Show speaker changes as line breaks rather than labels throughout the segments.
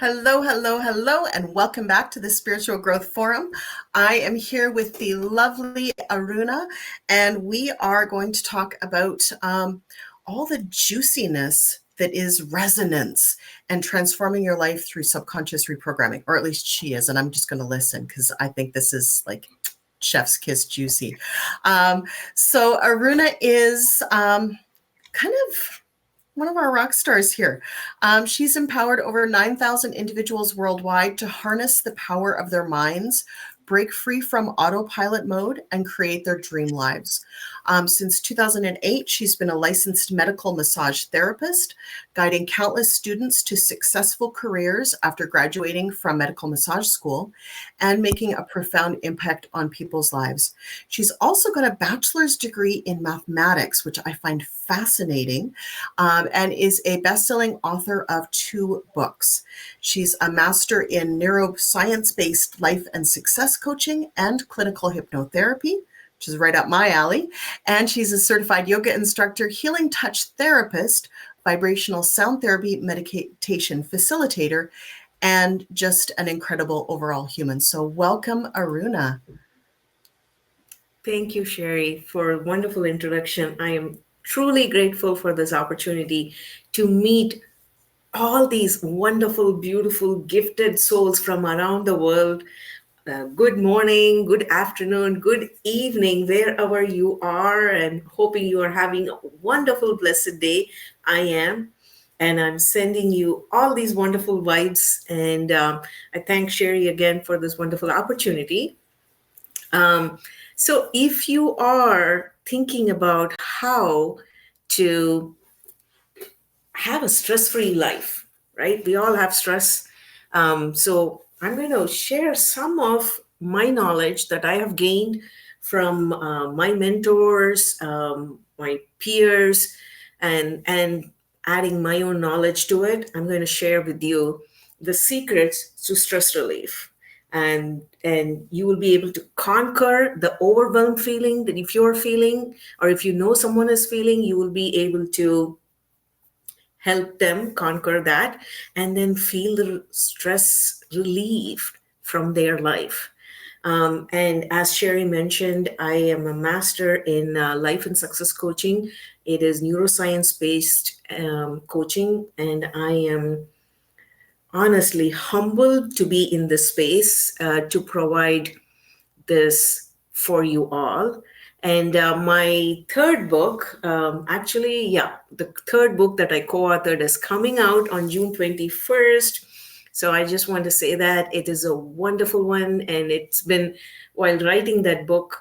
Hello, hello, hello, and welcome back to the Spiritual Growth Forum. I am here with the lovely Aruna, and we are going to talk about all the juiciness that is resonance and transforming your life through subconscious reprogramming, or at least she is, and I'm just going to listen because I think this is like chef's kiss juicy. So Aruna is kind of one of our rock stars here. She's empowered over 9,000 individuals worldwide to harness the power of their minds, break free from autopilot mode, and create their dream lives. Since 2008, she's been a licensed medical massage therapist, guiding countless students to successful careers after graduating from medical massage school and making a profound impact on people's lives. She's also got a bachelor's degree in mathematics, which I find fascinating, and is a best-selling author of 2 books. She's a master in neuroscience-based life and success coaching and clinical hypnotherapy, which is right up my alley. And she's a certified yoga instructor, healing touch therapist, vibrational sound therapy meditation facilitator, and just an incredible overall human. So welcome, Aruna.
Thank you, Sherry, for a wonderful introduction. I am truly grateful for this opportunity to meet all these wonderful, beautiful, gifted souls from around the world. Good morning, good afternoon, good evening, wherever you are, and hoping you are having a wonderful, blessed day. I am, and I'm sending you all these wonderful vibes. And I thank Sherry again for this wonderful opportunity. So if you are thinking about how to have a stress-free life, right? We all have stress. So I'm going to share some of my knowledge that I have gained from my mentors, my peers, and adding my own knowledge to it. I'm going to share with you the secrets to stress relief. And you will be able to conquer the overwhelmed feeling that if you're feeling, or if you know someone is feeling, you will be able to help them conquer that and then feel the stress relief from their life. And as Sherry mentioned, I am a master in life and success coaching. It is neuroscience-based coaching, and I am honestly humbled to be in this space to provide this for you all. And my third book, the third book that I co-authored is coming out on June 21st. So I just want to say that it is a wonderful one. And it's been, while writing that book,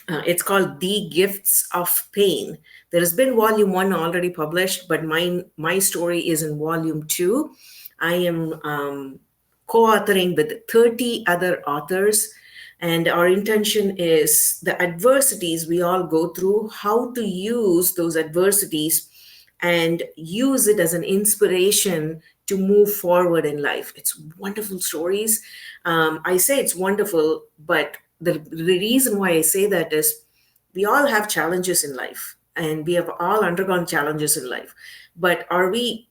it's called The Gifts of Pain. There has been volume 1 already published, but my story is in volume 2. I am co-authoring with 30 other authors. And our intention is the adversities we all go through, how to use those adversities and use it as an inspiration to move forward in life. It's wonderful stories. I say it's wonderful, but the reason why I say that is we all have challenges in life, and we have all undergone challenges in life. But are we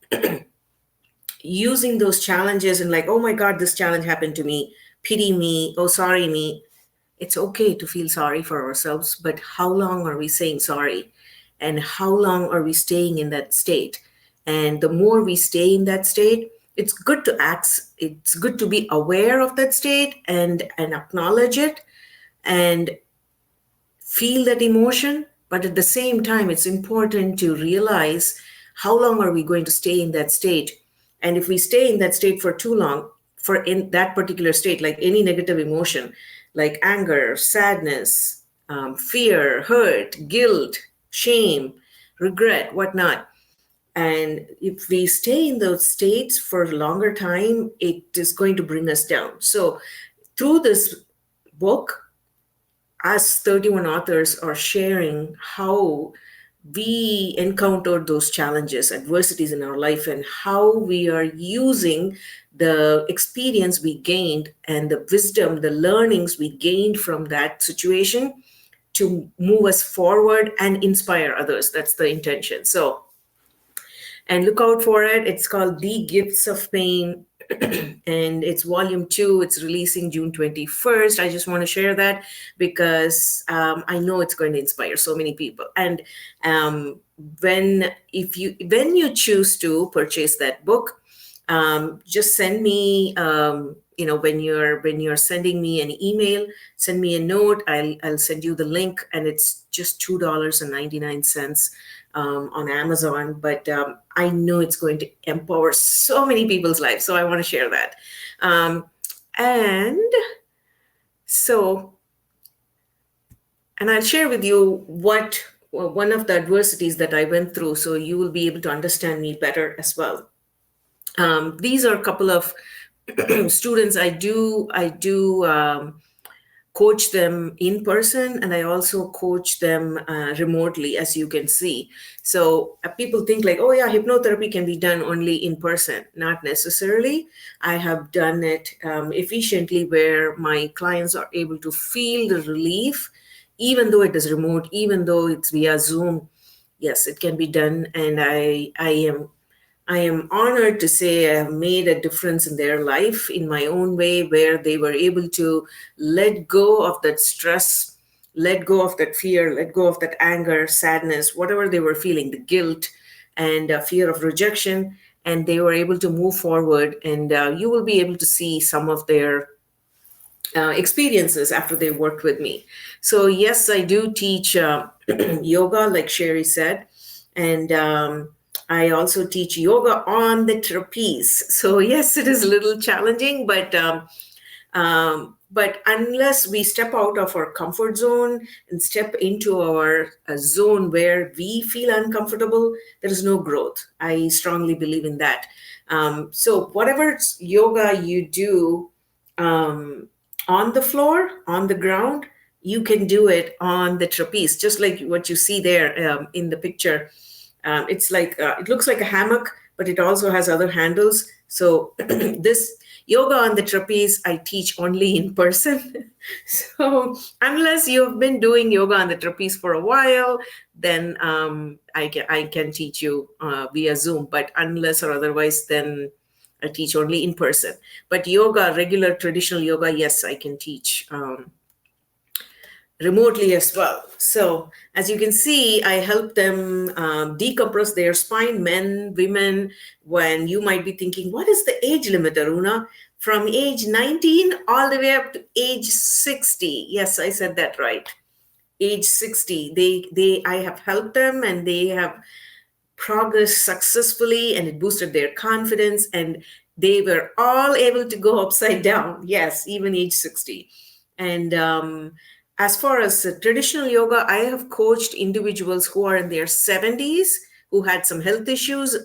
using those challenges and like, oh my God, this challenge happened to me, pity me, oh, sorry me? It's okay to feel sorry for ourselves, but how long are we saying sorry? And how long are we staying in that state? And the more we stay in that state, it's good to act, it's good to be aware of that state and acknowledge it and feel that emotion. But at the same time, it's important to realize how long are we going to stay in that state? And if we stay in that state for too long, for in that particular state, like any negative emotion, like anger, sadness, fear, hurt, guilt, shame, regret, whatnot. And if we stay in those states for a longer time, it is going to bring us down. So through this book, as 31 authors are sharing how we encountered those challenges, adversities in our life, and how we are using the experience we gained and the wisdom, the learnings we gained from that situation to move us forward and inspire others. That's the intention. So And look out for it. It's called The Gifts of Pain, and it's volume 2. It's releasing June 21st. I just want to share that because I know it's going to inspire so many people. And um, when you choose to purchase that book, just send me, when you're sending me an email, send me a note. I'll send you the link, and it's just $2.99 on Amazon. But I know it's going to empower so many people's lives, so I want to share that. And so, and I'll share with you one of the adversities that I went through, so you will be able to understand me better as well. These are a couple of students. I do coach them in person, and I also coach them remotely, as you can see. So people think like, oh yeah, hypnotherapy can be done only in person. Not necessarily. I have done it efficiently, where my clients are able to feel the relief, even though it is remote, even though it's via Zoom. Yes, it can be done, and I am honored to say I have made a difference in their life in my own way, where they were able to let go of that stress, let go of that fear, let go of that anger, sadness, whatever they were feeling, the guilt and fear of rejection. And they were able to move forward. And you will be able to see some of their experiences after they worked with me. So, yes, I do teach yoga, like Sherry said. And I also teach yoga on the trapeze. So yes, it is a little challenging, but unless we step out of our comfort zone and step into our zone where we feel uncomfortable, there is no growth. I strongly believe in that. So whatever yoga you do on the floor, on the ground, you can do it on the trapeze, just like what you see there in the picture. It's like it looks like a hammock, but it also has other handles. So this yoga on the trapeze, I teach only in person. So unless you've been doing yoga on the trapeze for a while, then I can teach you via Zoom. But unless or otherwise, then I teach only in person. But yoga, regular traditional yoga, yes, I can teach remotely as well. So as you can see, I help them decompress their spine, men, women. When you might be thinking, what is the age limit, Aruna? From age 19 all the way up to age 60. Yes, I said that right. Age 60. I have helped them, and they have progressed successfully, and it boosted their confidence, and they were all able to go upside down. Yes, even age 60. And as far as traditional yoga, I have coached individuals who are in their 70s, who had some health issues,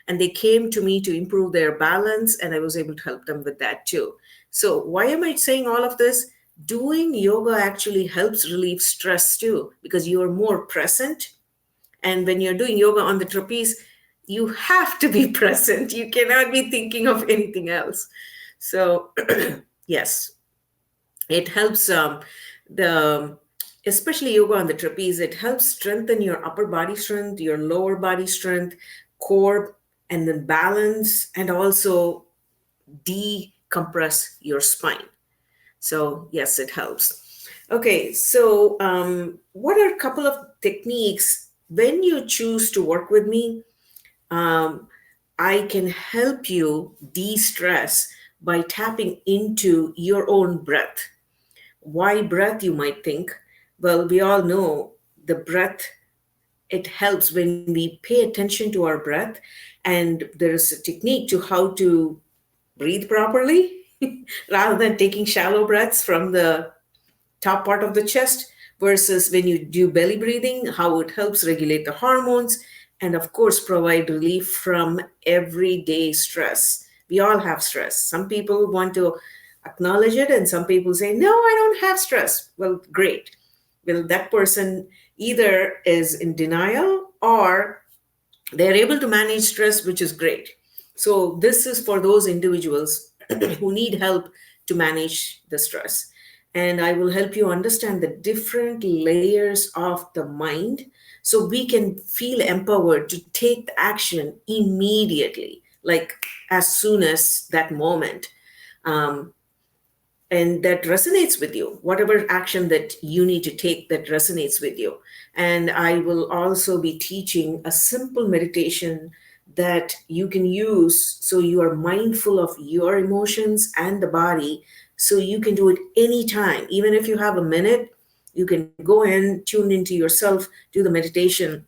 and they came to me to improve their balance, and I was able to help them with that too. So why am I saying all of this? Doing yoga actually helps relieve stress too, because you are more present. And when you're doing yoga on the trapeze, you have to be present. You cannot be thinking of anything else. So yes, it helps the especially yoga on the trapeze. It helps strengthen your upper body strength, your lower body strength, core, and then balance, and also decompress your spine. So yes, it helps. Okay, so what are a couple of techniques when you choose to work with me? I can help you de-stress by tapping into your own breath. Why breath, you might think? Well, we all know the breath, it helps when we pay attention to our breath. And there is a technique to how to breathe properly rather than taking shallow breaths from the top part of the chest, versus when you do belly breathing, how it helps regulate the hormones and, of course, provide relief from everyday stress. We all have stress. Some people want to acknowledge it, and some people say, no, I don't have stress. Well, great. Well, that person either is in denial or they're able to manage stress, which is great. So this is for those individuals who need help to manage the stress. And I will help you understand the different layers of the mind so we can feel empowered to take the action immediately, like as soon as that moment. Um, and that resonates with you, whatever action that you need to take that resonates with you. And I will also be teaching a simple meditation that you can use so you are mindful of your emotions and the body, so you can do it anytime. Even if you have a minute, you can go in, tune into yourself, do the meditation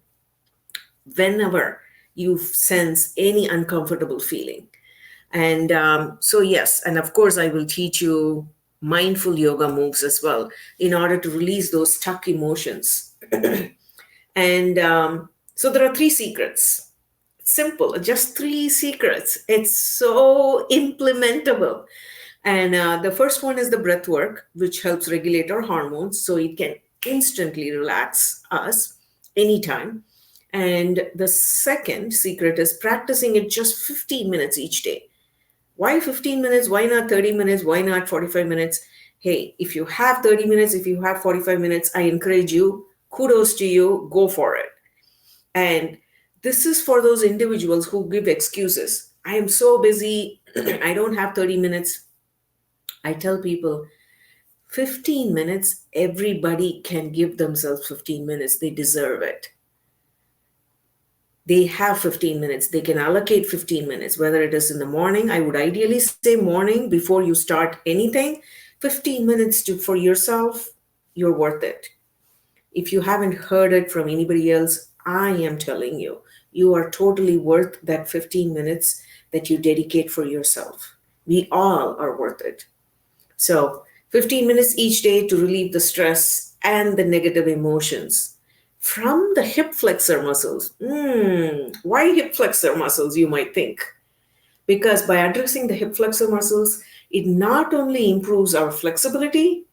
whenever you sense any uncomfortable feeling. And so, yes, and of course, I will teach you mindful yoga moves as well in order to release those stuck emotions. And so, there are three secrets. Simple, just three secrets. It's so implementable. And the first one is the breath work, which helps regulate our hormones so it can instantly relax us anytime. And the second secret is practicing it just 15 minutes each day. Why 15 minutes? Why not 30 minutes? Why not 45 minutes? Hey, if you have 30 minutes, if you have 45 minutes, I encourage you, kudos to you, go for it. And this is for those individuals who give excuses. I am so busy, I don't have 30 minutes. I tell people 15 minutes, everybody can give themselves 15 minutes. They deserve it. They have 15 minutes. They can allocate 15 minutes, whether it is in the morning. I would ideally say morning before you start anything. 15 minutes for yourself, you're worth it. If you haven't heard it from anybody else, I am telling you, you are totally worth that 15 minutes that you dedicate for yourself. We all are worth it. So 15 minutes each day to relieve the stress and the negative emotions from the hip flexor muscles. Why hip flexor muscles, you might think? Because by addressing the hip flexor muscles, it not only improves our flexibility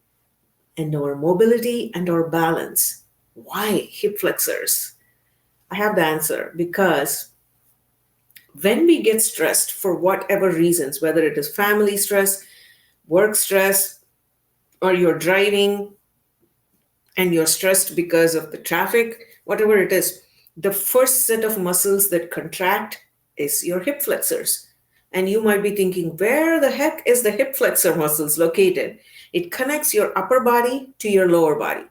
and our mobility and our balance. Why hip flexors? I have the answer. Because when we get stressed for whatever reasons, whether it is family stress, work stress, or you're driving and you're stressed because of the traffic, whatever it is, the first set of muscles that contract is your hip flexors. And you might be thinking, where the heck is the hip flexor muscles located? It connects your upper body to your lower body.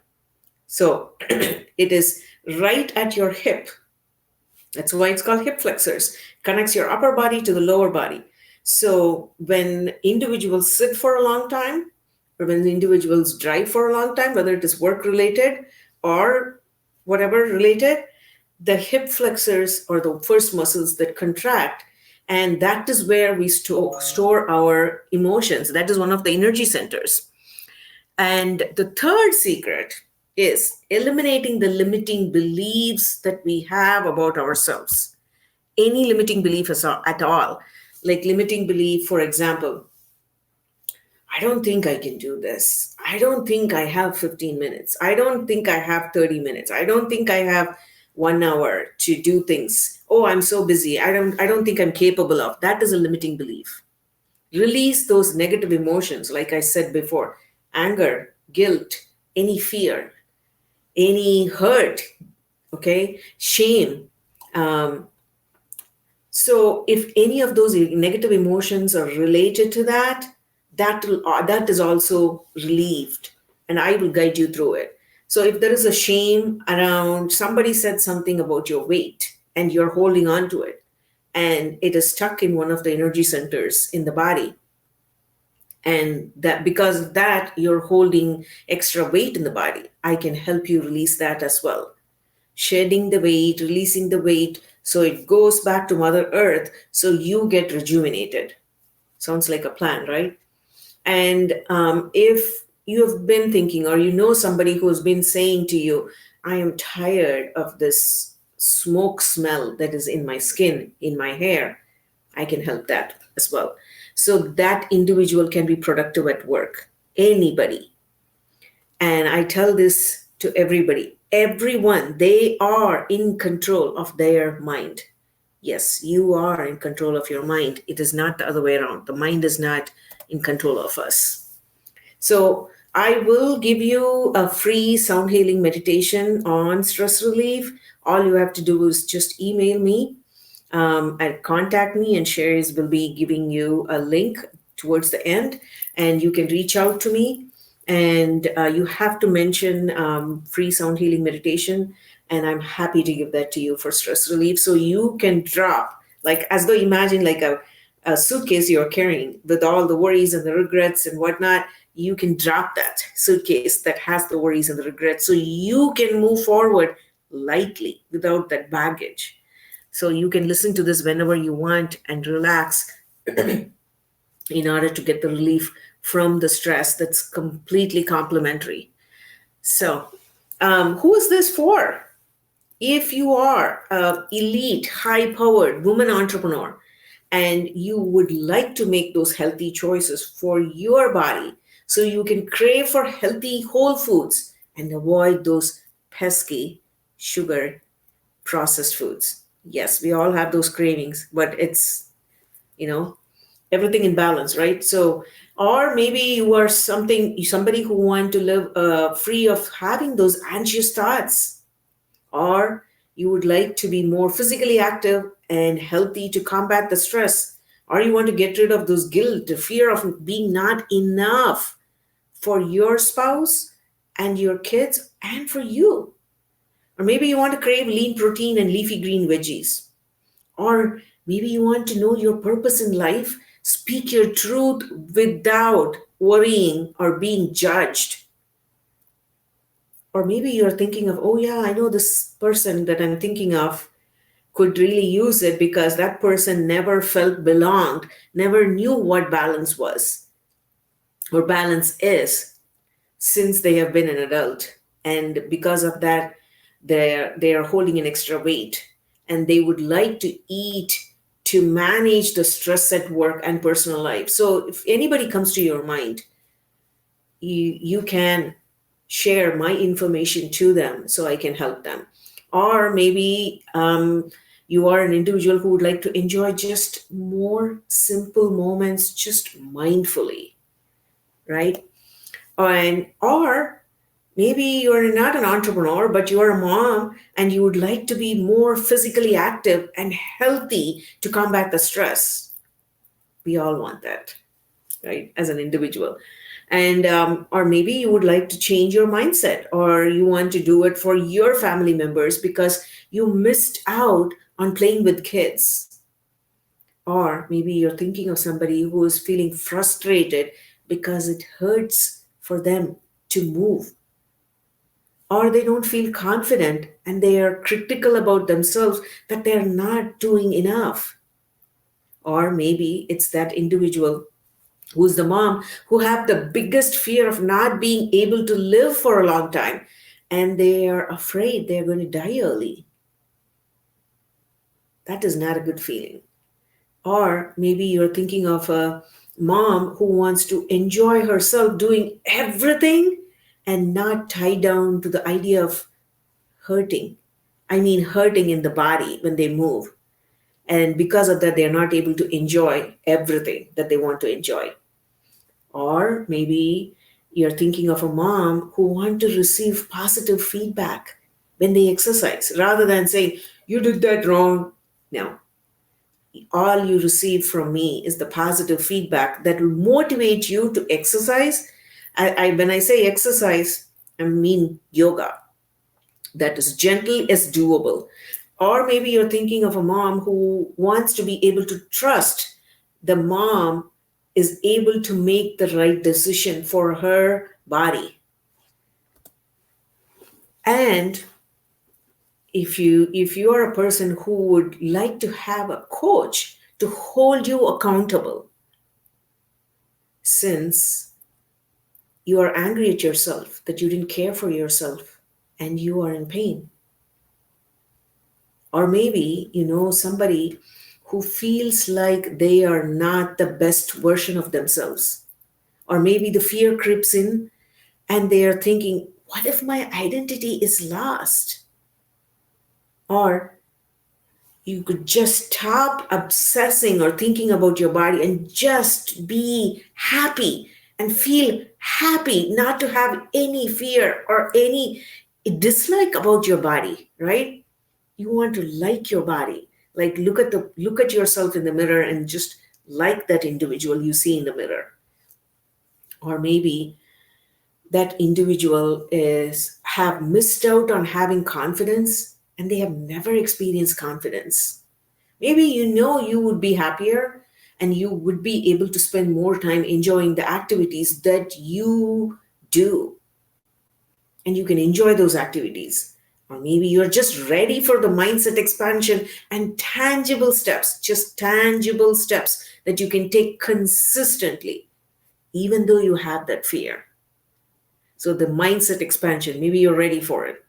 So it is right at your hip. That's why it's called hip flexors. Connects your upper body to the lower body. So when individuals sit for a long time, or when individuals drive for a long time, whether it is work related or whatever related, the hip flexors are the first muscles that contract. And that is where we store our emotions. That is one of the energy centers. And the third secret is eliminating the limiting beliefs that we have about ourselves. Any limiting belief at all. Like limiting belief, for example, I don't think I can do this. I don't think I have 15 minutes. I don't think I have 30 minutes. I don't think I have 1 hour to do things. Oh, I'm so busy. I don't think I'm capable of. That is a limiting belief. Release those negative emotions, like I said before, anger, guilt, any fear, any hurt, okay, shame. So if any of those negative emotions are related to that, that is also relieved, and I will guide you through it. So if there is a shame around somebody said something about your weight and you're holding on to it, and it is stuck in one of the energy centers in the body, and that because of that you're holding extra weight in the body, I can help you release that as well. Shedding the weight, releasing the weight, so it goes back to Mother Earth, so you get rejuvenated. Sounds like a plan, right? And if you have been thinking, or you know somebody who has been saying to you, I am tired of this smoke smell that is in my skin, in my hair, I can help that as well. So that individual can be productive at work, anybody. And I tell this to everybody, everyone, they are in control of their mind. Yes, you are in control of your mind. It is not the other way around. The mind is not in control of us. So I will give you a free sound healing meditation on stress relief. All you have to do is just email me and contact me, and Sherry's will be giving you a link towards the end, and you can reach out to me. And you have to mention free sound healing meditation, and I'm happy to give that to you for stress relief. So you can drop, like, as though imagine like a suitcase you're carrying with all the worries and the regrets and whatnot. You can drop that suitcase that has the worries and the regrets so you can move forward lightly without that baggage. So you can listen to this whenever you want and relax in order to get the relief from the stress that's completely complementary. So, who is this for? If you are an elite, high powered woman entrepreneur and you would like to make those healthy choices for your body so you can crave for healthy whole foods and avoid those pesky sugar processed foods. Yes, we all have those cravings, but it's, you know, everything in balance, right? So, or maybe you are somebody who want to live free of having those anxious thoughts, or you would like to be more physically active and healthy to combat the stress, or you want to get rid of those guilt, the fear of being not enough for your spouse and your kids and for you. Or maybe you want to crave lean protein and leafy green veggies. Or maybe you want to know your purpose in life, speak your truth without worrying or being judged. Or maybe you're thinking of, oh, yeah, I know this person that I'm thinking of could really use it because that person never felt belonged, never knew what balance was or balance is since they have been an adult. And because of that, they are holding an extra weight and they would like to eat to manage the stress at work and personal life. So if anybody comes to your mind, you can share my information to them so I can help them. Or maybe you are an individual who would like to enjoy just more simple moments, just mindfully, right? And or maybe you're not an entrepreneur, but you're a mom and you would like to be more physically active and healthy to combat the stress. We all want that, right? As an individual. And or maybe you would like to change your mindset, or you want to do it for your family members because you missed out on playing with kids. Or maybe you're thinking of somebody who is feeling frustrated because it hurts for them to move, or they don't feel confident and they are critical about themselves that they're not doing enough. Or maybe it's that individual who's the mom who have the biggest fear of not being able to live for a long time and they are afraid they're going to die early. That is not a good feeling. Or maybe you're thinking of a mom who wants to enjoy herself doing everything and not tie down to the idea of hurting. I mean, hurting in the body when they move. And because of that, they're not able to enjoy everything that they want to enjoy. Or maybe you're thinking of a mom who want to receive positive feedback when they exercise rather than saying, you did that wrong. No, all you receive from me is the positive feedback that will motivate you to exercise. When I say exercise, I mean yoga that is gentle is doable. Or maybe you're thinking of a mom who wants to be able to trust the mom is able to make the right decision for her body. And if you are a person who would like to have a coach to hold you accountable, since you are angry at yourself that you didn't care for yourself and you are in pain. Or maybe you know somebody who feels like they are not the best version of themselves. Or maybe the fear creeps in and they are thinking, what if my identity is lost? Or you could just stop obsessing or thinking about your body and just be happy and feel happy not to have any fear or any dislike about your body, right? You want to like your body. Like look at yourself in the mirror and just like that individual you see in the mirror. Or maybe that individual is have missed out on having confidence and they have never experienced confidence. Maybe you would be happier and you would be able to spend more time enjoying the activities that you do, and you can enjoy those activities. Or maybe you're just ready for the mindset expansion and tangible steps, just tangible steps that you can take consistently, even though you have that fear. So the mindset expansion, maybe you're ready for it.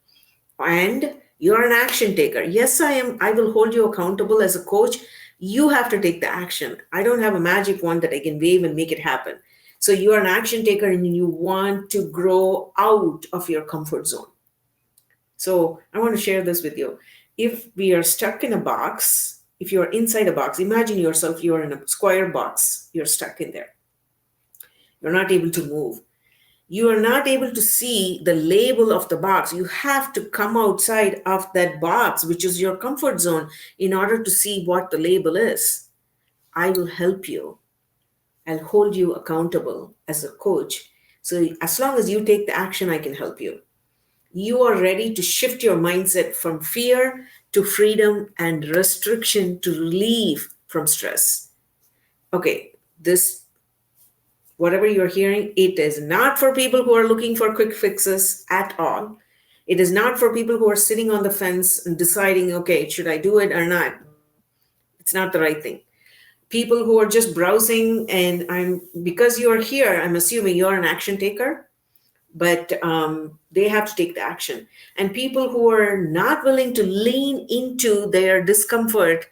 And you're an action taker. Yes, I am. I will hold you accountable as a coach. You have to take the action. I don't have a magic wand that I can wave and make it happen. So you are an action taker and you want to grow out of your comfort zone. So I want to share this with you. If we are stuck in a box, if you're inside a box, imagine yourself, you're in a square box, you're stuck in there. You're not able to move. You are not able to see the label of the box. You have to come outside of that box, which is your comfort zone, in order to see what the label is. I will help you. I'll hold you accountable as a coach. So as long as you take the action, I can help you. You are ready to shift your mindset from fear to freedom and restriction to relief from stress. Okay, this whatever you're hearing, it is not for people who are looking for quick fixes at all. It is not for people who are sitting on the fence and deciding, okay, should I do it or not? It's not the right thing. People who are just browsing, and because you're here, I'm assuming you're an action taker, but they have to take the action. And people who are not willing to lean into their discomfort,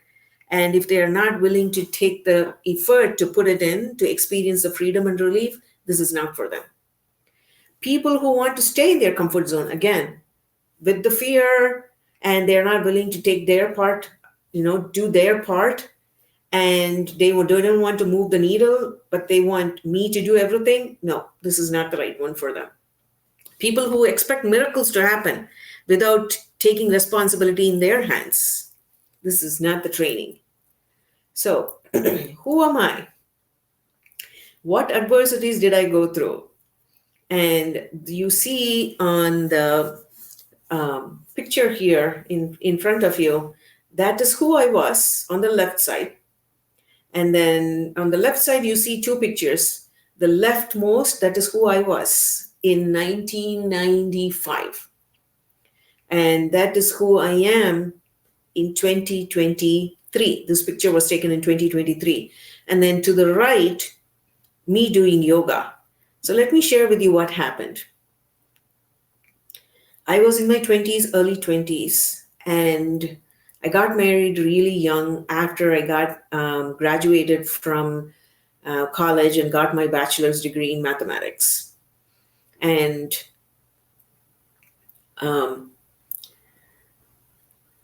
and if they are not willing to take the effort to put it in, to experience the freedom and relief, this is not for them. People who want to stay in their comfort zone, again, with the fear, and they're not willing to take their part, do their part, and they don't want to move the needle, but they want me to do everything. No, this is not the right one for them. People who expect miracles to happen without taking responsibility in their hands. This is not the training. So, who am I? What adversities did I go through? And you see on the picture here in front of you, that is who I was on the left side. And then on the left side, you see two pictures. The leftmost, that is who I was in 1995. And that is who I am in 2023. This picture was taken in 2023. And then to the right, me doing yoga. So let me share with you what happened. I was in my 20s, early 20s, and I got married really young after I got graduated from college and got my bachelor's degree in mathematics. And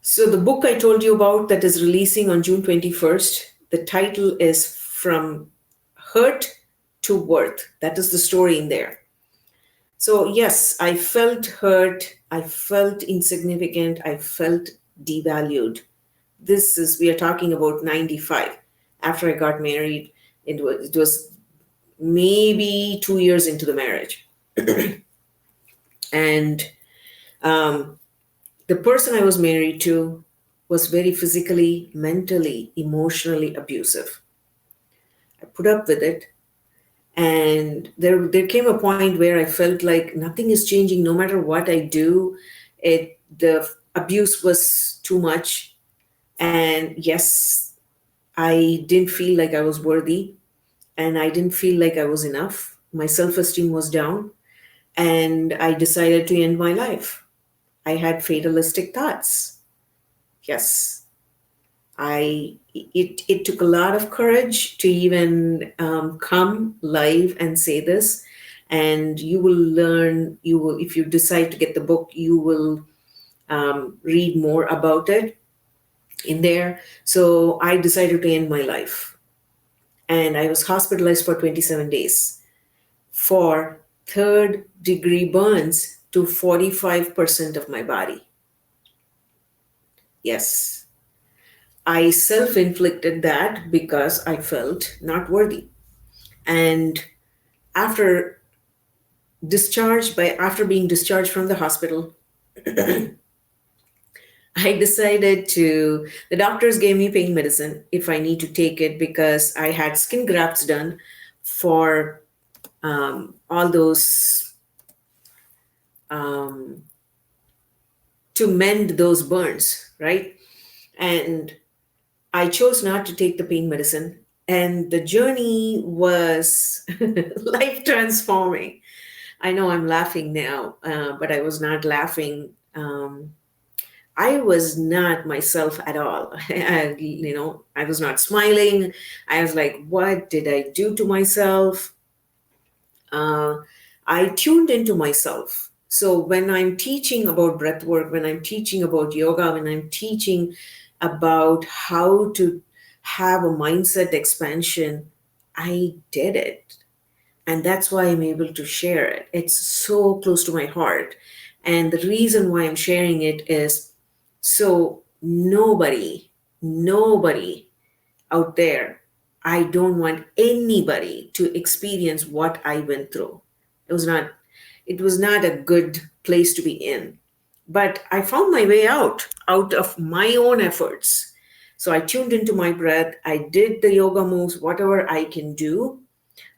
so the book I told you about that is releasing on June 21st, the title is From Hurt to Worth. That is the story in there. So yes, I felt hurt. I felt insignificant. I felt devalued. We are talking about 95. After I got married, it was maybe 2 years into the marriage. And the person I was married to was very physically, mentally, emotionally abusive. I put up with it. And there came a point where I felt like nothing is changing. No matter what I do, the abuse was too much. And yes, I didn't feel like I was worthy. And I didn't feel like I was enough. My self-esteem was down. And I decided to end my life. I had fatalistic thoughts. Yes. It took a lot of courage to even come live and say this, and you will learn. If you decide to get the book, you will read more about it in there. So I decided to end my life, and I was hospitalized for 27 days. for third degree burns to 45% of my body. Yes, I self inflicted that because I felt not worthy. And after after being discharged from the hospital, I decided the doctors gave me pain medicine if I need to take it because I had skin grafts done for all those, um, to mend those burns, right? And I chose not to take the pain medicine. And the journey was life transforming. I know I'm laughing now, but I was not laughing. I was not myself at all. I was not smiling. I was like, what did I do to myself? Uh, I tuned into myself. So when I'm teaching about breath work, when I'm teaching about yoga, when I'm teaching about how to have a mindset expansion, I did it. And that's why I'm able to share it. It's so close to my heart. And the reason why I'm sharing it is so nobody out there, I don't want anybody to experience what I went through. It was not, it was not a good place to be in. But I found my way out of my own efforts. So I tuned into my breath. I did the yoga moves, whatever I can do.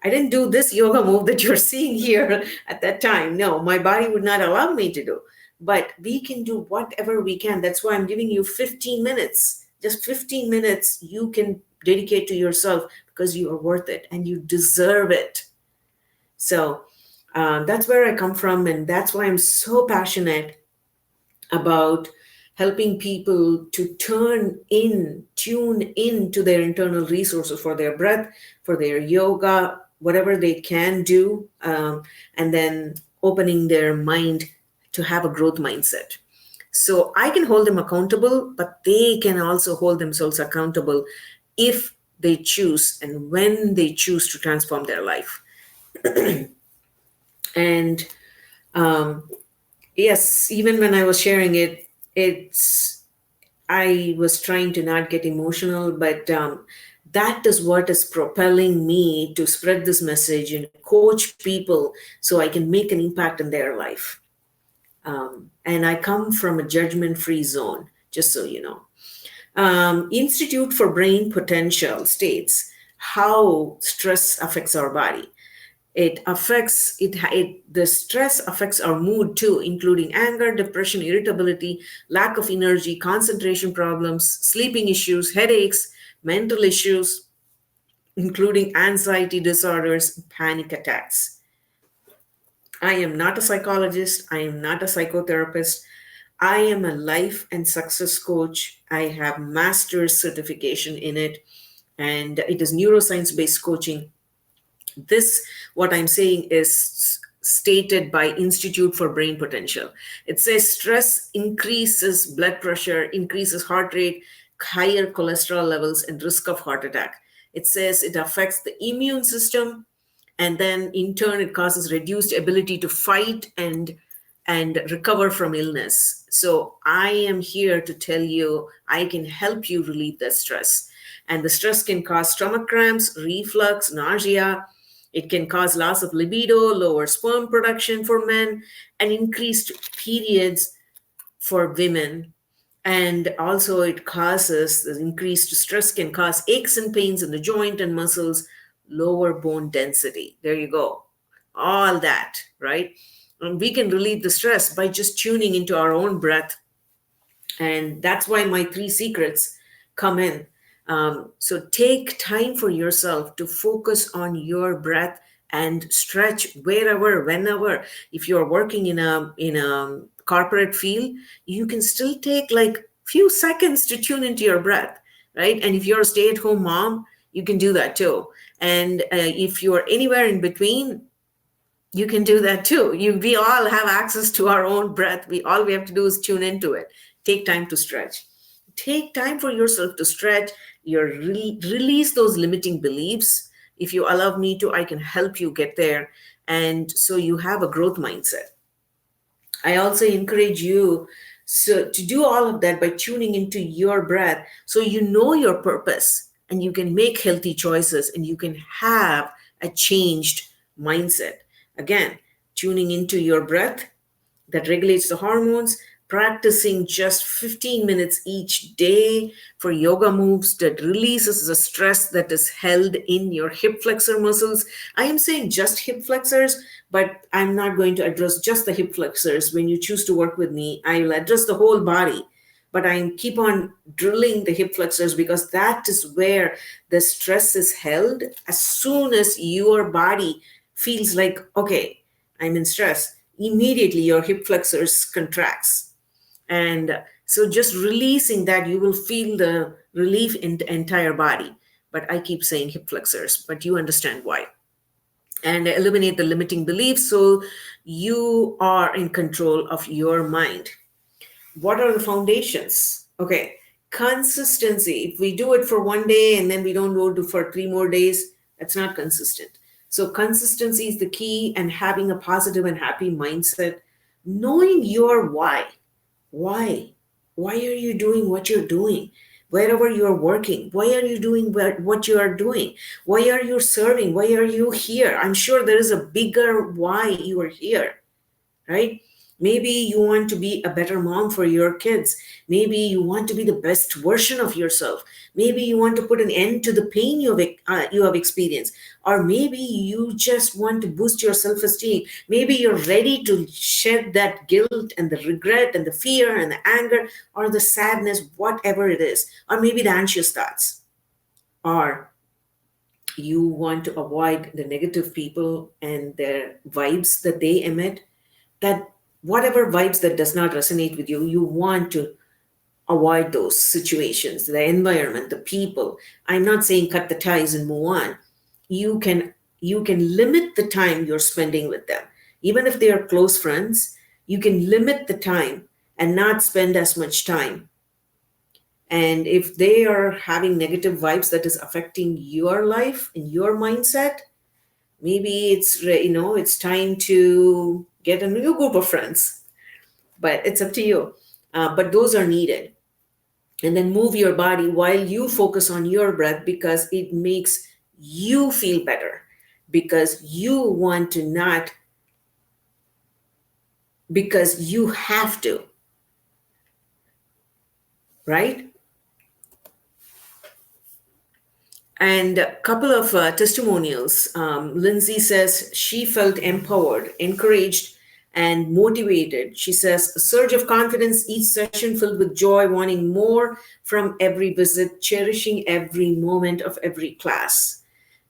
I didn't do this yoga move that you're seeing here at that time. No, my body would not allow me to do. But we can do whatever we can. That's why I'm giving you 15 minutes. Just 15 minutes you can dedicate to yourself because you are worth it and you deserve it. So that's where I come from. And that's why I'm so passionate about helping people to tune in to their internal resources for their breath, for their yoga, whatever they can do, and then opening their mind to have a growth mindset. So I can hold them accountable, but they can also hold themselves accountable if they choose and when they choose to transform their life. And yes, even when I was sharing it, I was trying to not get emotional, but that is what is propelling me to spread this message and coach people so I can make an impact in their life. And I come from a judgment-free zone, just so you know. Institute for Brain Potential states how stress affects our body. The stress affects our mood too, including anger, depression, irritability, lack of energy, concentration problems, sleeping issues, headaches, mental issues, including anxiety disorders, panic attacks. I am not a psychologist. I am not a psychotherapist. I am a life and success coach. I have master's certification in it, and it is neuroscience-based coaching. This, what I'm saying, is stated by Institute for Brain Potential. It says stress increases blood pressure, increases heart rate, higher cholesterol levels, and risk of heart attack. It says it affects the immune system, and then in turn it causes reduced ability to fight and recover from illness. So I am here to tell you I can help you relieve that stress. And the stress can cause stomach cramps, reflux, nausea. It can cause loss of libido, lower sperm production for men, and increased periods for women. And also it causes, the increased stress can cause aches and pains in the joint and muscles, lower bone density. There you go. All that, right? And we can relieve the stress by just tuning into our own breath. And that's why my 3 secrets come in. So take time for yourself to focus on your breath and stretch wherever, whenever. If you're working in a corporate field, you can still take like few seconds to tune into your breath, right? And if you're a stay-at-home mom, you can do that too. And if you're anywhere in between, you can do that too. We all have access to our own breath. All we have to do is tune into it. Take time to stretch. Take time for yourself to stretch. Release those limiting beliefs. If you allow me to, I can help you get there. And so you have a growth mindset. I also encourage you to do all of that by tuning into your breath, so you know your purpose and you can make healthy choices and you can have a changed mindset. Again, tuning into your breath that regulates the hormones, practicing just 15 minutes each day for yoga moves that releases the stress that is held in your hip flexor muscles. I am saying just hip flexors, but I'm not going to address just the hip flexors. When you choose to work with me, I will address the whole body. But I keep on drilling the hip flexors because that is where the stress is held. As soon as your body feels like, okay, I'm in stress, immediately your hip flexors contracts. And so just releasing that, you will feel the relief in the entire body. But I keep saying hip flexors, but you understand why. And eliminate the limiting beliefs so you are in control of your mind. What are the foundations? Okay, consistency. If we do it for one day and then we don't do it for 3 more days, that's not consistent. So consistency is the key, and having a positive and happy mindset, knowing your why. Why? Why are you doing what you're doing? Wherever you're working, why are you doing what you are doing? Why are you serving? Why are you here? I'm sure there is a bigger why you are here, right? Maybe you want to be a better mom for your kids. Maybe you want to be the best version of yourself. Maybe you want to put an end to the pain you have experienced. Or maybe you just want to boost your self-esteem. Maybe you're ready to shed that guilt and the regret and the fear and the anger or the sadness, whatever it is. Or maybe the anxious thoughts. Or you want to avoid the negative people and their vibes that they emit, that whatever vibes that does not resonate with you, you want to avoid those situations, the environment, the people. I'm not saying cut the ties and move on. You can limit the time you're spending with them. Even if they are close friends, you can limit the time and not spend as much time. And if they are having negative vibes that is affecting your life and your mindset, maybe it's time to get a new group of friends. But it's up to you. But those are needed. And then move your body while you focus on your breath, because it makes you feel better, because you want to not, because you have to, right? And a couple of testimonials. Lindsay says she felt empowered, encouraged, and motivated. She says, a surge of confidence, each session filled with joy, wanting more from every visit, cherishing every moment of every class.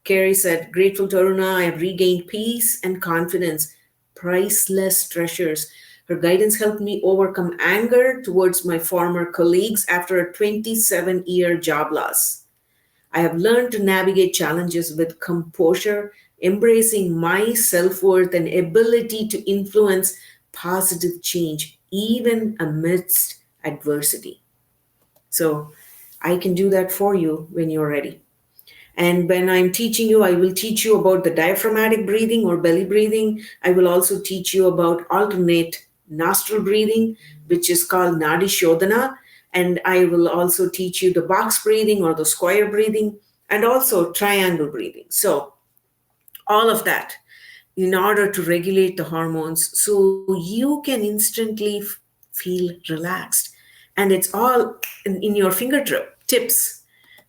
Carrie said, grateful to Aruna, I have regained peace and confidence, priceless treasures. Her guidance helped me overcome anger towards my former colleagues after a 27-year job loss. I have learned to navigate challenges with composure, embracing my self-worth and ability to influence positive change, even amidst adversity. So I can do that for you when you're ready. And when I'm teaching you, I will teach you about the diaphragmatic breathing or belly breathing. I will also teach you about alternate nostril breathing, which is called Nadi Shodhana. And I will also teach you the box breathing or the square breathing, and also triangle breathing. So all of that in order to regulate the hormones so you can instantly feel relaxed. And it's all in your fingertips.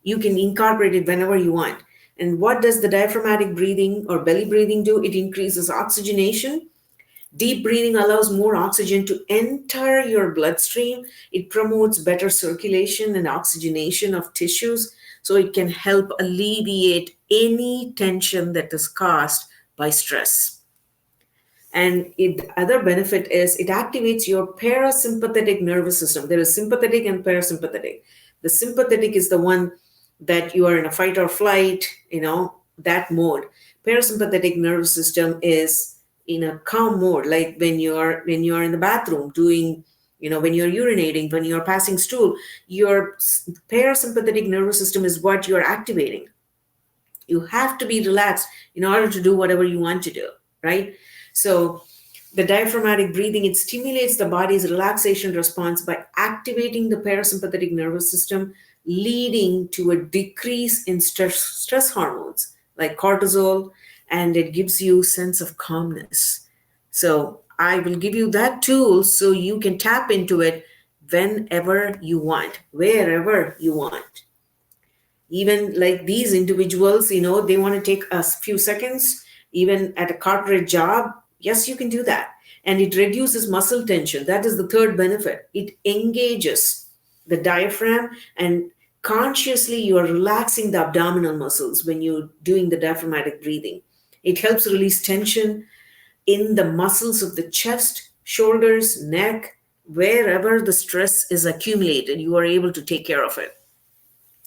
You can incorporate it whenever you want. And what does the diaphragmatic breathing or belly breathing do? It increases oxygenation. Deep breathing allows more oxygen to enter your bloodstream. It promotes better circulation and oxygenation of tissues, so it can help alleviate any tension that is caused by stress. And the other benefit is it activates your parasympathetic nervous system. There is sympathetic and parasympathetic. The sympathetic is the one that you are in a fight or flight, that mode. Parasympathetic nervous system is in a calm mode, like when you're in the bathroom doing, when you're urinating, when you're passing stool, your parasympathetic nervous system is what you're activating. You have to be relaxed in order to do whatever you want to do. right? So the diaphragmatic breathing, it stimulates the body's relaxation response by activating the parasympathetic nervous system, leading to a decrease in stress hormones like cortisol, and it gives you sense of calmness. So I will give you that tool so you can tap into it whenever you want, wherever you want. Even like these individuals, they want to take a few seconds, even at a corporate job. Yes, you can do that. And it reduces muscle tension. That is the third benefit. It engages the diaphragm, and consciously you are relaxing the abdominal muscles when you're doing the diaphragmatic breathing. It helps release tension in the muscles of the chest, shoulders, neck, wherever the stress is accumulated. You are able to take care of it.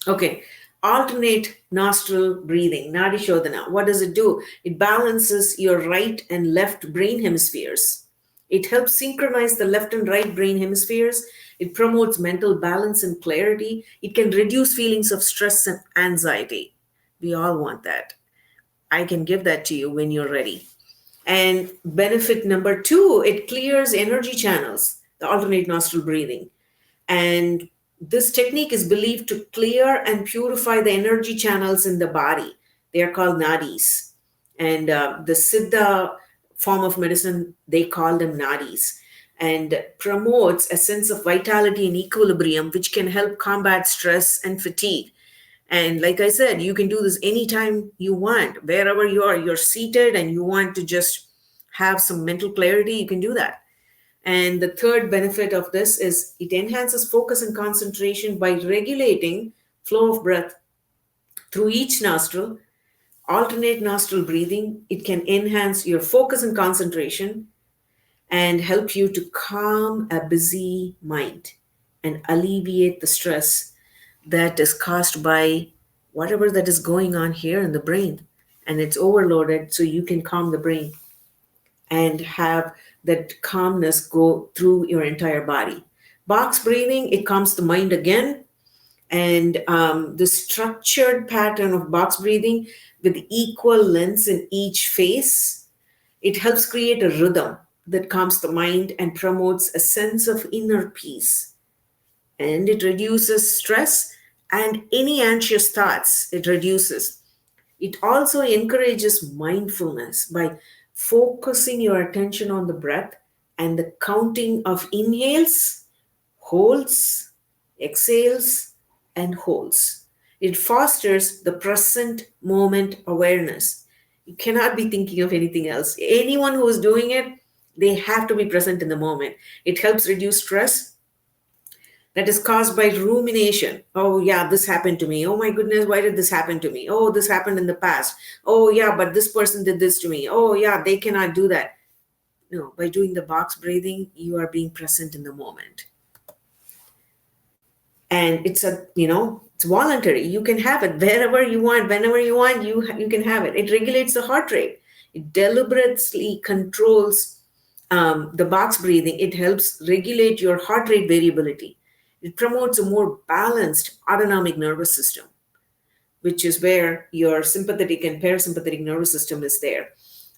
Okay, alternate nostril breathing, Nadi Shodhana. What does it do? It balances your right and left brain hemispheres. It helps synchronize the left and right brain hemispheres. It promotes mental balance and clarity. It can reduce feelings of stress and anxiety. We all want that. I can give that to you when you're ready. And benefit number two, it clears energy channels, the alternate nostril breathing. And this technique is believed to clear and purify the energy channels in the body. They are called nadis. And the Siddha form of medicine, they call them nadis. And promotes a sense of vitality and equilibrium, which can help combat stress and fatigue. And like I said, you can do this anytime you want, wherever you are. You're seated and you want to just have some mental clarity, you can do that. And the third benefit of this is it enhances focus and concentration by regulating flow of breath through each nostril. Alternate nostril breathing, it can enhance your focus and concentration and help you to calm a busy mind and alleviate the stress that is caused by whatever that is going on here in the brain. And it's overloaded, so you can calm the brain and have that calmness go through your entire body. Box breathing, it calms the mind again. And the structured pattern of box breathing with equal lengths in each face, it helps create a rhythm that calms the mind and promotes a sense of inner peace. And it reduces stress and any anxious thoughts, it reduces. It also encourages mindfulness by focusing your attention on the breath and the counting of inhales, holds, exhales, and holds. It fosters the present moment awareness. You cannot be thinking of anything else. Anyone who is doing it, they have to be present in the moment. It helps reduce stress that is caused by rumination. Oh, yeah, this happened to me. Oh, my goodness, why did this happen to me? Oh, this happened in the past. Oh, yeah, but this person did this to me. Oh, yeah, they cannot do that. No, by doing the box breathing, you are being present in the moment. And it's voluntary. You can have it wherever you want, whenever you want, you can have it. It regulates the heart rate. It deliberately controls the box breathing. It helps regulate your heart rate variability. It promotes a more balanced autonomic nervous system, which is where your sympathetic and parasympathetic nervous system is there.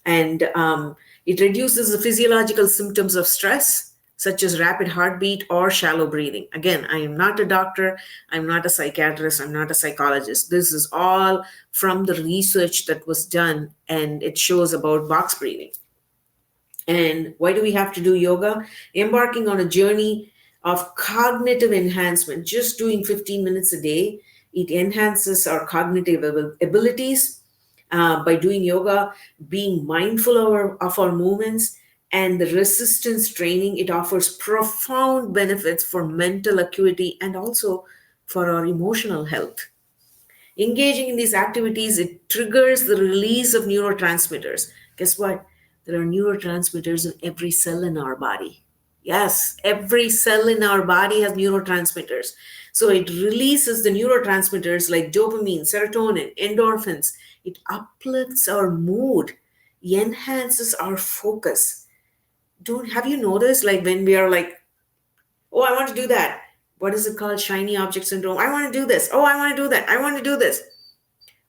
And it reduces the physiological symptoms of stress, such as rapid heartbeat or shallow breathing. Again, I am not a doctor, I'm not a psychiatrist, I'm not a psychologist. This is all from the research that was done, and it shows about box breathing. And why do we have to do yoga? Embarking on a journey of cognitive enhancement, just doing 15 minutes a day, it enhances our cognitive abilities by doing yoga, being mindful of our movements, and the resistance training. It offers profound benefits for mental acuity and also for our emotional health. Engaging in these activities, it triggers the release of neurotransmitters. Guess what? There are neurotransmitters in every cell in our body. Yes, every cell in our body has neurotransmitters. So it releases the neurotransmitters like dopamine, serotonin, endorphins. It uplifts our mood, enhances our focus. Have you noticed, like, when we are like, oh, I want to do that. What is it called? Shiny object syndrome. I want to do this. Oh, I want to do that. I want to do this.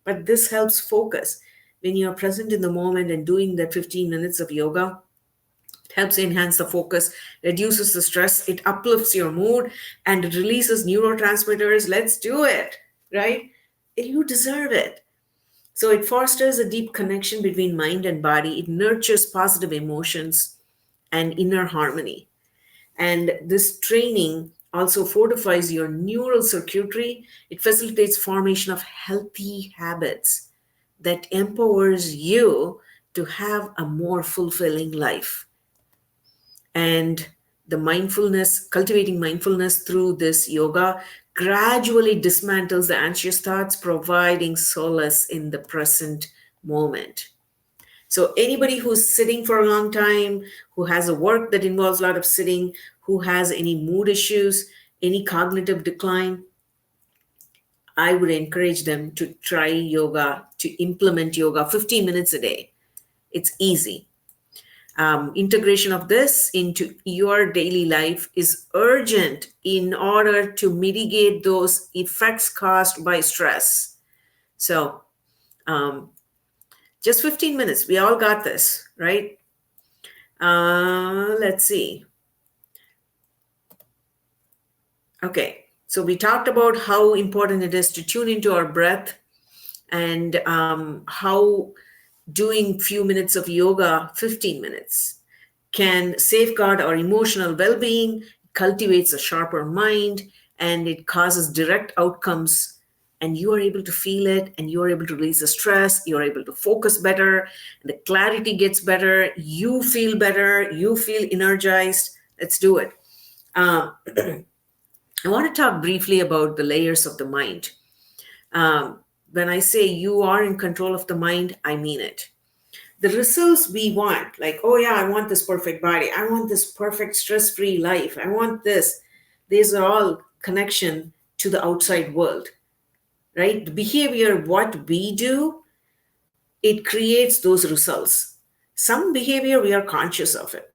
But this helps focus. when you're present in the moment and doing that 15 minutes of yoga, it helps enhance the focus, reduces the stress, it uplifts your mood, and it releases neurotransmitters. Let's do it, right? You deserve it. So it fosters a deep connection between mind and body. It nurtures positive emotions and inner harmony. And this training also fortifies your neural circuitry. It facilitates formation of healthy habits that empowers you to have a more fulfilling life. And the mindfulness, cultivating mindfulness through this yoga gradually dismantles the anxious thoughts, providing solace in the present moment. So anybody who's sitting for a long time, who has a work that involves a lot of sitting, who has any mood issues, any cognitive decline, I would encourage them to try yoga, to implement yoga 15 minutes a day. It's easy. Integration of this into your daily life is urgent in order to mitigate those effects caused by stress. So, just 15 minutes. We all got this, right? Let's see. Okay, so we talked about how important it is to tune into our breath, and how doing few minutes of yoga, 15 minutes, can safeguard our emotional well-being, cultivates a sharper mind, and it causes direct outcomes. And you are able to feel it, and you are able to release the stress, you're able to focus better, the clarity gets better, you feel better, you feel energized. Let's do it. I want to talk briefly about the layers of the mind. When I say you are in control of the mind, I mean it. The results we want, like, oh yeah, I want this perfect body, I want this perfect stress-free life, I want this. These are all connection to the outside world, right? The behavior, what we do, it creates those results. Some behavior, we are conscious of it.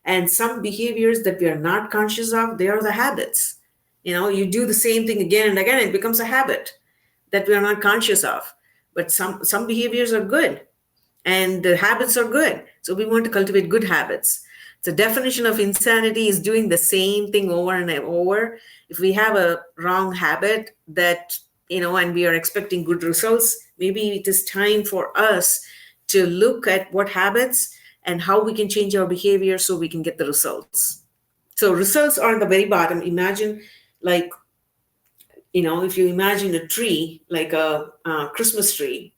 And some behaviors that we are not conscious of, they are the habits. You do the same thing again and again, it becomes a habit that we are not conscious of. But some behaviors are good, and the habits are good. So we want to cultivate good habits. The definition of insanity is doing the same thing over and over. If we have a wrong habit that, and we are expecting good results, maybe it is time for us to look at what habits and how we can change our behavior so we can get the results. So results are at the very bottom. Imagine, like, if you imagine a tree, like a Christmas tree,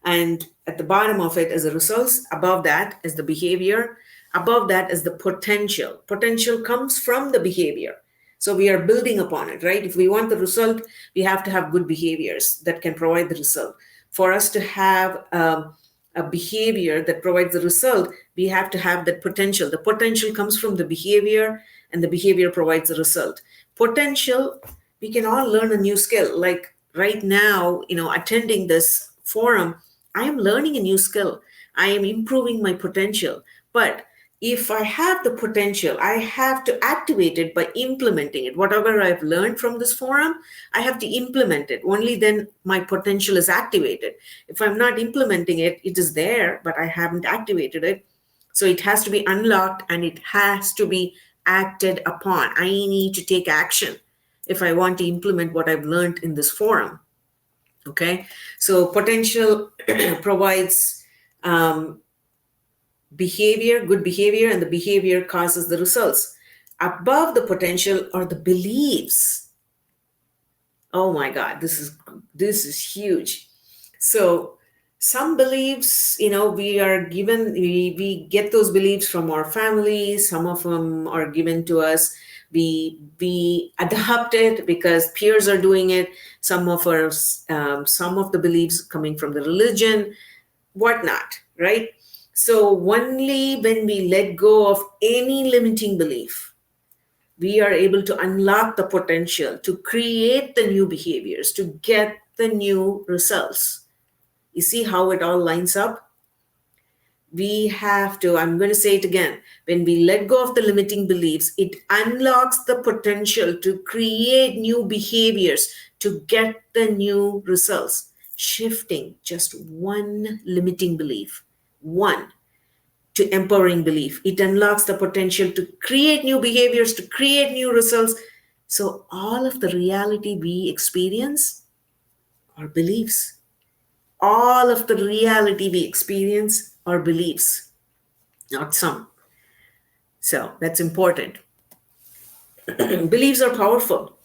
and at the bottom of it is the results, above that is the behavior, above that is the potential. Potential comes from the behavior. So we are building upon it, right? If we want the result, we have to have good behaviors that can provide the result. For us to have a behavior that provides the result, we have to have that potential. The potential comes from the behavior, and the behavior provides the result. Potential, we can all learn a new skill. Like right now, attending this forum, I am learning a new skill. I am improving my potential. But if I have the potential, I have to activate it by implementing it. Whatever I've learned from this forum, I have to implement it. Only then my potential is activated. If I'm not implementing it, it is there, but I haven't activated it. So it has to be unlocked, and it has to be acted upon. I need to take action if I want to implement what I've learned in this forum. Okay, so potential provides behavior, good behavior, and the behavior causes the results. Above the potential are the beliefs. Oh my God, this is huge. So some beliefs, we are given, we get those beliefs from our family. Some of them are given to us. We adopt it because peers are doing it. Some of the beliefs coming from the religion, whatnot, right? So only when we let go of any limiting belief, we are able to unlock the potential to create the new behaviors, to get the new results. You see how it all lines up? We have to, I'm going to say it again, when we let go of the limiting beliefs, it unlocks the potential to create new behaviors, to get the new results. shifting just one limiting belief, one, to empowering belief. It unlocks the potential to create new behaviors, to create new results. So all of the reality we experience are beliefs. All of the reality we experience are beliefs, not some. So that's important. Beliefs are powerful.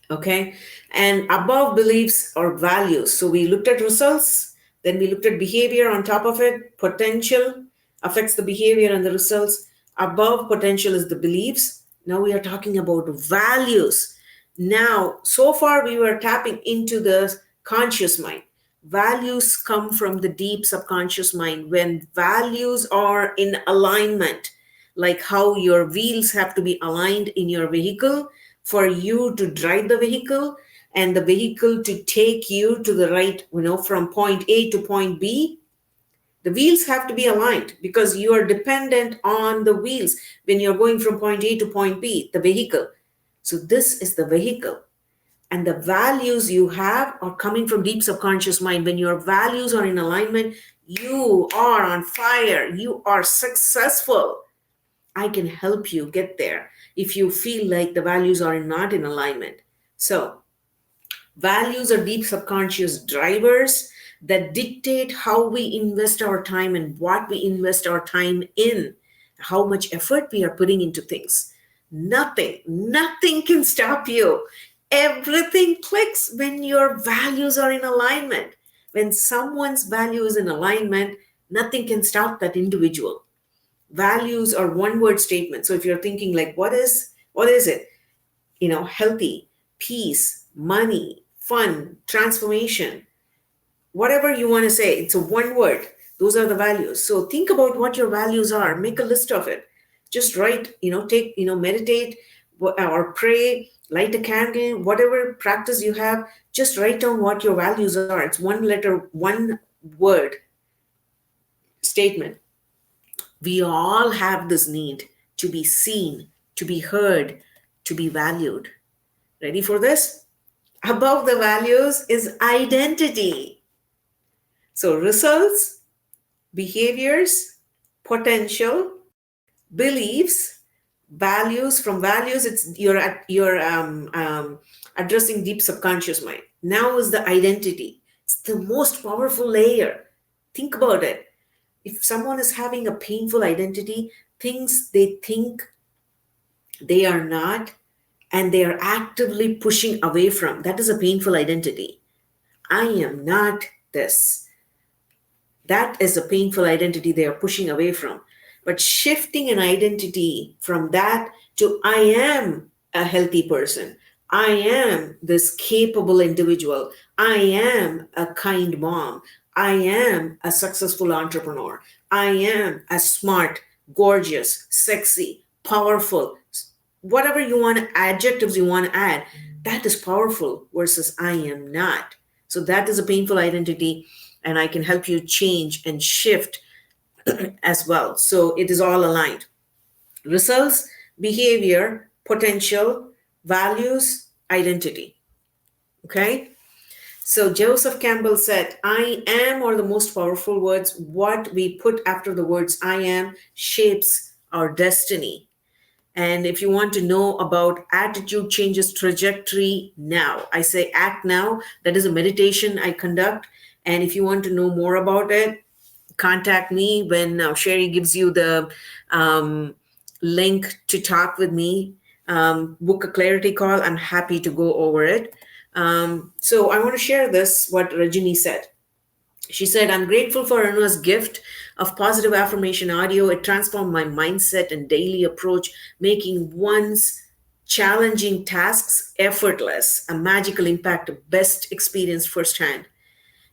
Okay. And above beliefs are values. So we looked at results, then we looked at behavior on top of it. Potential affects the behavior and the results. Above potential is the beliefs. Now we are talking about values. Now, so far we were tapping into the conscious mind. Values come from the deep subconscious mind. When values are in alignment, like how your wheels have to be aligned in your vehicle for you to drive the vehicle and the vehicle to take you to the right, from point A to point B, the wheels have to be aligned because you are dependent on the wheels when you're going from point A to point B, the vehicle. So this is the vehicle. And the values you have are coming from deep subconscious mind. When your values are in alignment, you are on fire. You are successful. I can help you get there if you feel like the values are not in alignment. So, values are deep subconscious drivers that dictate how we invest our time and what we invest our time in, how much effort we are putting into things. Nothing can stop you. Everything clicks when your values are in alignment. When someone's value is in alignment, nothing can stop that individual. Values are one word statements. So if you're thinking like, what is it? Healthy, peace, money, fun, transformation, whatever you want to say, it's a one word. Those are the values. So think about what your values are. Make a list of it. Just write, meditate or pray, light a candle, whatever practice you have, just write down what your values are. It's one letter, one word statement. We all have this need to be seen, to be heard, to be valued. Ready for this? Above the values is identity. So results, behaviors, potential, beliefs, values. From values, it's you're addressing deep subconscious mind. Now is the identity. It's the most powerful layer. Think about it. If someone is having a painful identity, things they think they are not, and they are actively pushing away from, that is a painful identity. I am not this. That is a painful identity they are pushing away from. But shifting an identity from that to I am a healthy person. I am this capable individual. I am a kind mom. I am a successful entrepreneur. I am a smart, gorgeous, sexy, powerful, whatever you want, adjectives you want to add, that is powerful versus I am not. So that is a painful identity, and I can help you change and shift as well. So it is all aligned. Results, behavior, potential, values, identity. Okay? So Joseph Campbell said, I am are the most powerful words. What we put after the words I am shapes our destiny. And if you want to know about attitude changes trajectory now, I say act now. That is a meditation I conduct. And if you want to know more about it, contact me when Sherry gives you the link to talk with me. Book a clarity call. I'm happy to go over it. So I want to share this, what Rajini said. She said, I'm grateful for Aruna's gift of positive affirmation audio. It transformed my mindset and daily approach, making one's challenging tasks effortless, a magical impact, best experience firsthand.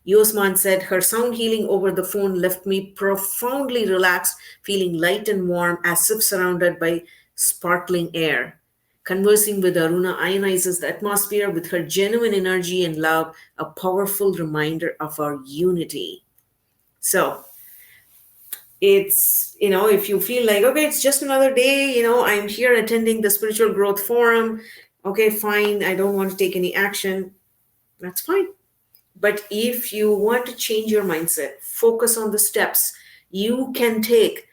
Yosman said, her sound healing over the phone left me profoundly relaxed, feeling light and warm as if surrounded by sparkling air. Conversing with Aruna ionizes the atmosphere with her genuine energy and love, a powerful reminder of our unity. So it's, if you feel like, okay, it's just another day, I'm here attending the Spiritual Growth Forum. Okay, fine. I don't want to take any action. That's fine. But if you want to change your mindset, focus on the steps you can take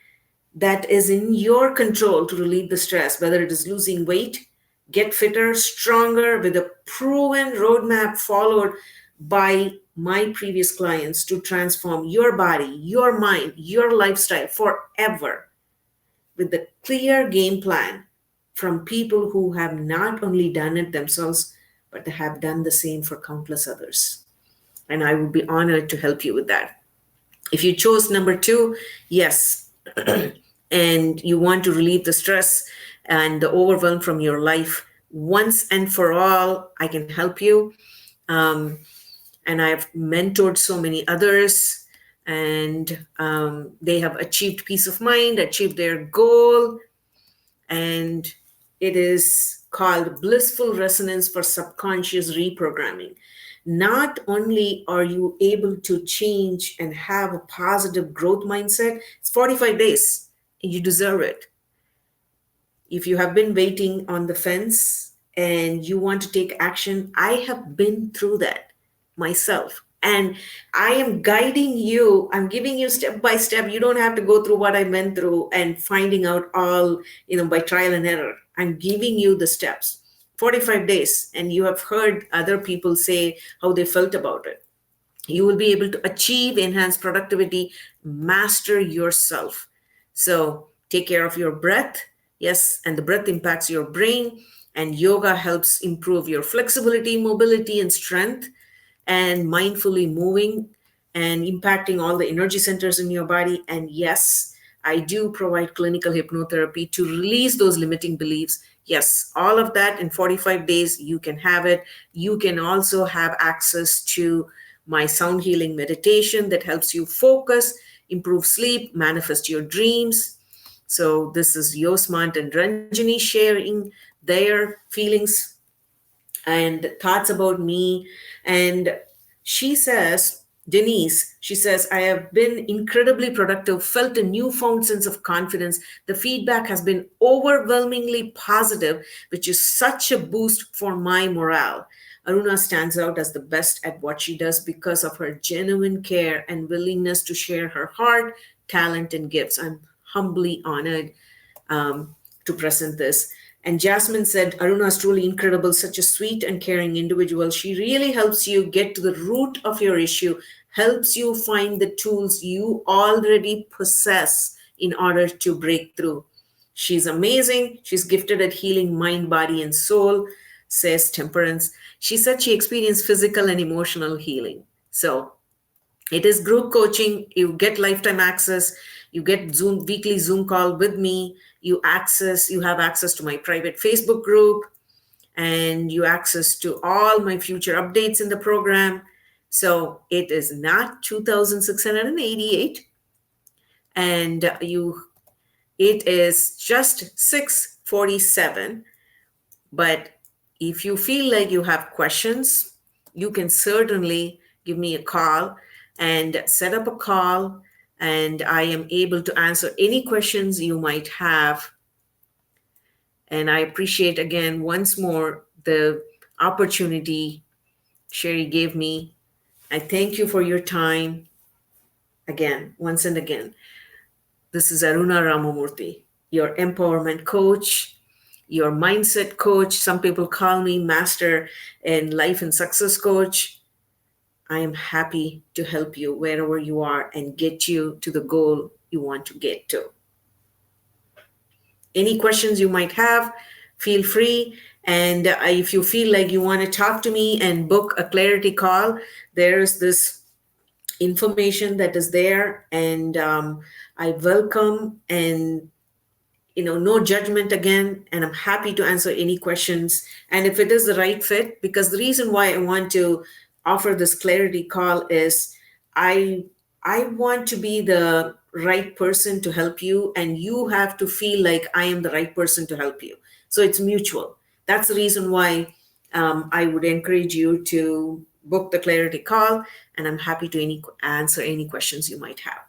that is in your control to relieve the stress, whether it is losing weight, get fitter, stronger, with a proven roadmap followed by my previous clients to transform your body, your mind, your lifestyle forever, with a clear game plan from people who have not only done it themselves, but they have done the same for countless others. And I would be honored to help you with that. If you chose number two, yes, and you want to relieve the stress and the overwhelm from your life once and for all, I can help you. Um, and I've mentored so many others, and they have achieved peace of mind, achieved their goal, and it is called Blissful Resonance for Subconscious Reprogramming. Not only are you able to change and have a positive growth mindset, it's 45 days and you deserve it. If you have been waiting on the fence and you want to take action, I have been through that myself. And I am guiding you. I'm giving you step by step. You don't have to go through what I went through and finding out all, by trial and error. I'm giving you the steps. 45 days. And you have heard other people say how they felt about it. You will be able to achieve enhanced productivity, master yourself. So take care of your breath. Yes, and the breath impacts your brain, and yoga helps improve your flexibility, mobility, and strength, and mindfully moving and impacting all the energy centers in your body. And yes, I do provide clinical hypnotherapy to release those limiting beliefs. Yes, all of that in 45 days, you can have it. You can also have access to my sound healing meditation that helps you focus, improve sleep, manifest your dreams. So this is Yosmant and Ranjani sharing their feelings and thoughts about me. And she says, Denise, she says, I have been incredibly productive, felt a newfound sense of confidence. The feedback has been overwhelmingly positive, which is such a boost for my morale. Aruna stands out as the best at what she does because of her genuine care and willingness to share her heart, talent, and gifts. I'm humbly honored to present this. And Jasmine said, Aruna is truly incredible, such a sweet and caring individual. She really helps you get to the root of your issue, helps you find the tools you already possess in order to break through. She's amazing. She's gifted at healing mind, body, and soul, says Temperance. She said she experienced physical and emotional healing. So it is group coaching. You get lifetime access. You get weekly Zoom call with me. You have access to my private Facebook group, and you access to all my future updates in the program. So it is not 2,688, and it is just 647. But if you feel like you have questions, you can certainly give me a call and set up a call, and I am able to answer any questions you might have. And I appreciate, again, once more, the opportunity Sherry gave me. I thank you for your time again, once and again. This is Aruna Ramamurthy, your empowerment coach, your mindset coach. Some people call me master in life and success coach. I am happy to help you wherever you are and get you to the goal you want to get to. Any questions you might have, feel free. And if you feel like you want to talk to me and book a clarity call, there's this information that is there. And I welcome, and no judgment again, and I'm happy to answer any questions. And if it is the right fit, because the reason why I want to offer this clarity call is I want to be the right person to help you, and you have to feel like I am the right person to help you. So it's mutual. That's the reason why I would encourage you to book the clarity call, and I'm happy to answer any questions you might have.